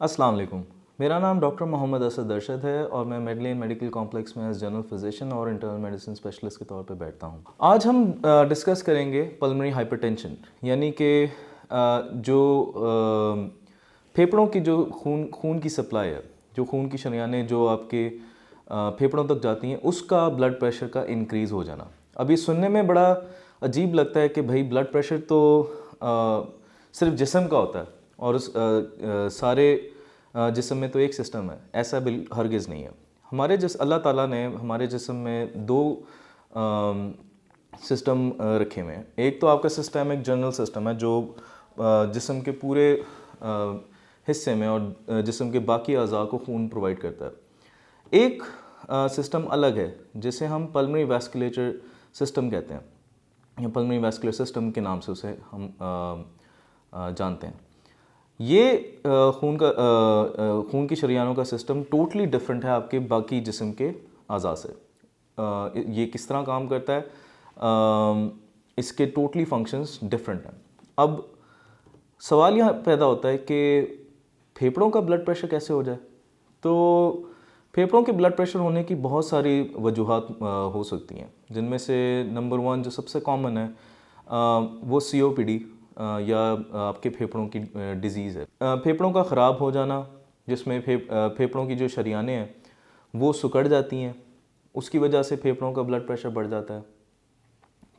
अस्सलाम वालेकुम। मेरा नाम डॉक्टर मोहम्मद असद अरशद है और मैं मेडलेन मेडिकल कॉम्प्लेक्स में एज जनरल फिजिशियन और इंटरनल मेडिसिन स्पेशलिस्ट के तौर पे बैठता हूँ। आज हम डिस्कस करेंगे पल्मोनरी हाइपरटेंशन, यानी कि जो फेफड़ों की जो खून की सप्लाई है, जो खून की शरेयानें जो आपके फेफड़ों तक जाती हैं, उसका ब्लड प्रेशर का इंक्रीज़ हो जाना। अभी सुनने में बड़ा अजीब लगता है कि भाई ब्लड प्रेशर तो सिर्फ जिस्म का होता है और सारे जिस्म में तो एक सिस्टम है। ऐसा हरगिज़ नहीं है। अल्लाह ताला ने हमारे जिस्म में दो सिस्टम रखे हुए हैं। एक तो आपका सिस्टम एक जनरल सिस्टम है जो जिस्म के पूरे हिस्से में और जिस्म के बाकी अज़ा को खून प्रोवाइड करता है। एक सिस्टम अलग है जिसे हम पल्मोनरी वैस्कुलेचर सिस्टम कहते हैं, या पल्मोनरी वैस्कुलर सिस्टम के नाम से उसे हम जानते हैं। ये खून की शरीयानों का सिस्टम टोटली डिफरेंट है आपके बाकी जिस्म के अज़ा से। ये किस तरह काम करता है, इसके टोटली फंक्शंस डिफरेंट हैं। अब सवाल यहाँ पैदा होता है कि फेफड़ों का ब्लड प्रेशर कैसे हो जाए। तो फेफड़ों के ब्लड प्रेशर होने की बहुत सारी वजूहात हो सकती हैं, जिनमें से नंबर 1 जो सबसे कॉमन है वो COPD या आपके फेफड़ों की डिज़ीज़ है। फेफड़ों का ख़राब हो जाना, जिसमें फेफड़ों की जो शरीयानें हैं वो सिकुड़ जाती हैं, उसकी वजह से फेफड़ों का ब्लड प्रेशर बढ़ जाता है।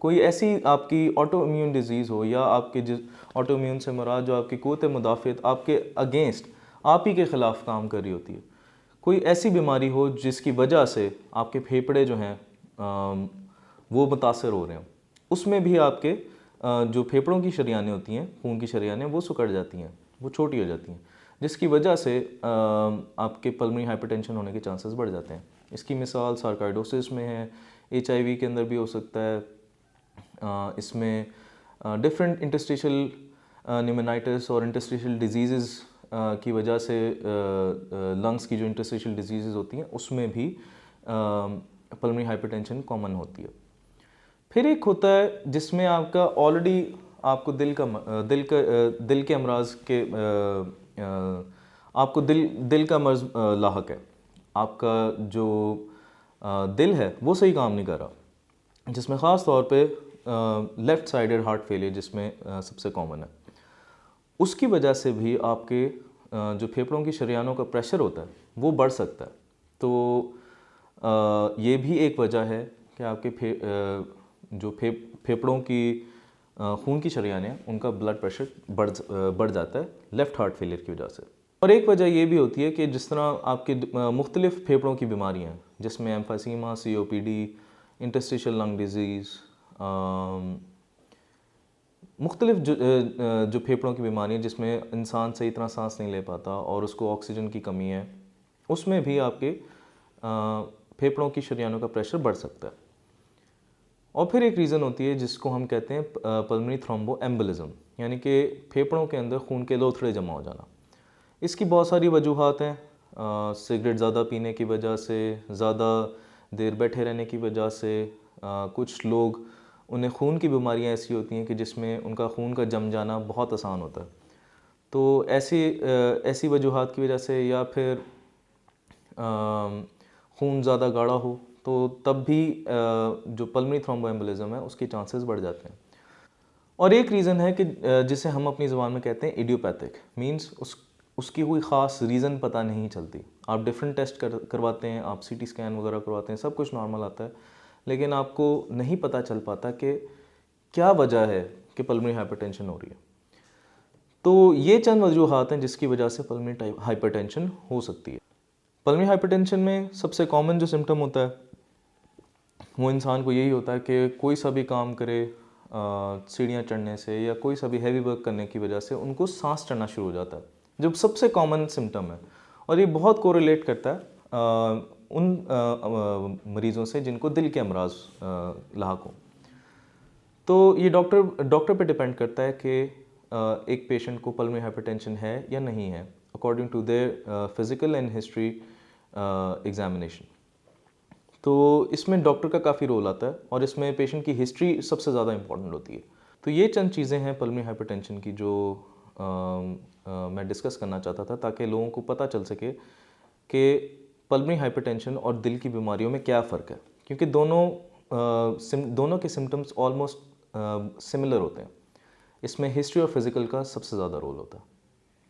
कोई ऐसी आपकी ऑटो इम्यून डिज़ीज़ हो, या आपके जिस ऑटो इम्यून से मुराद जो आपकी क़ुव्वत मुदाफ़ियत आपके अगेंस्ट आप ही के ख़िलाफ़ काम कर रही होती है, कोई ऐसी बीमारी हो जिसकी वजह से आपके फेफड़े जो हैं वो मुतासर हो रहे हैं, उसमें भी आपके जो फेफड़ों की शरीयानें होती हैं, खून की शरीयानें, वो सिकुड़ जाती हैं, वो छोटी हो जाती हैं, जिसकी वजह से आपके पल्मोनरी हाइपरटेंशन होने के चांसेस बढ़ जाते हैं। इसकी मिसाल सार्काइडोसिस में है, HIV के अंदर भी हो सकता है। इसमें डिफरेंट इंटरस्टिशियल निमोनाइटिस और इंटरस्टिशियल डिजीज़ की वजह से लंग्स की जो इंटरस्टिशियल डिजीज़ होती हैं उसमें भी पल्मोनरी हाइपरटेंशन कॉमन होती है। फिर एक होता है जिसमें आपका ऑलरेडी आपको दिल के अमराज के आपको दिल का मर्ज लाहक है। आपका जो दिल है वो सही काम नहीं कर रहा, जिसमें ख़ास तौर पे लेफ़्ट साइडेड हार्ट फेलियर जिसमें सबसे कॉमन है। उसकी वजह से भी आपके जो फेफड़ों की शरीयानों का प्रेशर होता है वो बढ़ सकता है। तो ये भी एक वजह है कि आपके फेफड़ों की खून की शरीयानें हैं उनका ब्लड प्रेशर बढ़ जाता है लेफ़्ट हार्ट फेलियर की वजह से। और एक वजह ये भी होती है कि जिस तरह आपके मुख्तलिफ़ फेफड़ों की बीमारियाँ हैं, जिसमें emphysema, COPD, interstitial lung disease, मुख्तलिफ जो फेफड़ों की बीमारी है जिसमें इंसान सही तरह सांस नहीं ले पाता और उसको ऑक्सीजन की कमी है, उसमें भी आपके फेफड़ों की शरीयानों का प्रेशर बढ़ सकता है। और फिर एक रीज़न होती है जिसको हम कहते हैं पल्मोनरी थ्रोम्बोएम्बोलिज्म, यानी कि फेफड़ों के अंदर खून के लोथड़े जमा हो जाना। इसकी बहुत सारी वजूहात हैं। सिगरेट ज़्यादा पीने की वजह से, ज़्यादा देर बैठे रहने की वजह से, कुछ लोग उन्हें खून की बीमारियां ऐसी होती हैं कि जिसमें उनका खून का जम जाना बहुत आसान होता है। तो ऐसी वजूहात की वजह से, या फिर खून ज़्यादा गाढ़ा हो, तो तब भी जो पल्मोनरी थ्रोम्बोएम्बोलिज्म है उसके चांसेस बढ़ जाते हैं। और एक रीज़न है कि जिसे हम अपनी ज़ुबान में कहते हैं इडियोपैथिक, मींस उसकी कोई ख़ास रीज़न पता नहीं चलती। आप डिफरेंट टेस्ट करवाते हैं, आप CT स्कैन वगैरह करवाते हैं, सब कुछ नॉर्मल आता है, लेकिन आपको नहीं पता चल पाता कि क्या वजह है कि पल्मोनरी हाइपरटेंशन हो रही है। तो ये चंद वजूहात हैं जिसकी वजह से पल्मोनरी हाइपरटेंशन हो सकती है। पल्मोनरी हाइपरटेंशन में सबसे कॉमन जो सिम्टम होता है वो इंसान को यही होता है कि कोई सा भी काम करे, सीढ़ियाँ चढ़ने से या कोई सा भी हैवी वर्क करने की वजह से उनको सांस चढ़ना शुरू हो जाता है, जो सबसे कॉमन सिम्टम है। और ये बहुत कोरिलेट करता है उन मरीज़ों से जिनको दिल के अमराज लाहक हो। तो ये डॉक्टर पे डिपेंड करता है कि एक पेशेंट को पल्मोनरी हाइपरटेंशन है या नहीं है, according to their physical and history examination. तो इसमें डॉक्टर का काफ़ी रोल आता है और इसमें पेशेंट की हिस्ट्री सबसे ज़्यादा इंपॉर्टेंट होती है। तो ये चंद चीज़ें हैं पल्मोनरी हाइपरटेंशन की जो मैं डिस्कस करना चाहता था, ताकि लोगों को पता चल सके कि पल्मोनरी हाइपरटेंशन और दिल की बीमारियों में क्या फ़र्क है, क्योंकि दोनों के सिम्टम्स ऑलमोस्ट सिमिलर होते हैं। इसमें हिस्ट्री और फिज़िकल का सबसे ज़्यादा रोल होता है।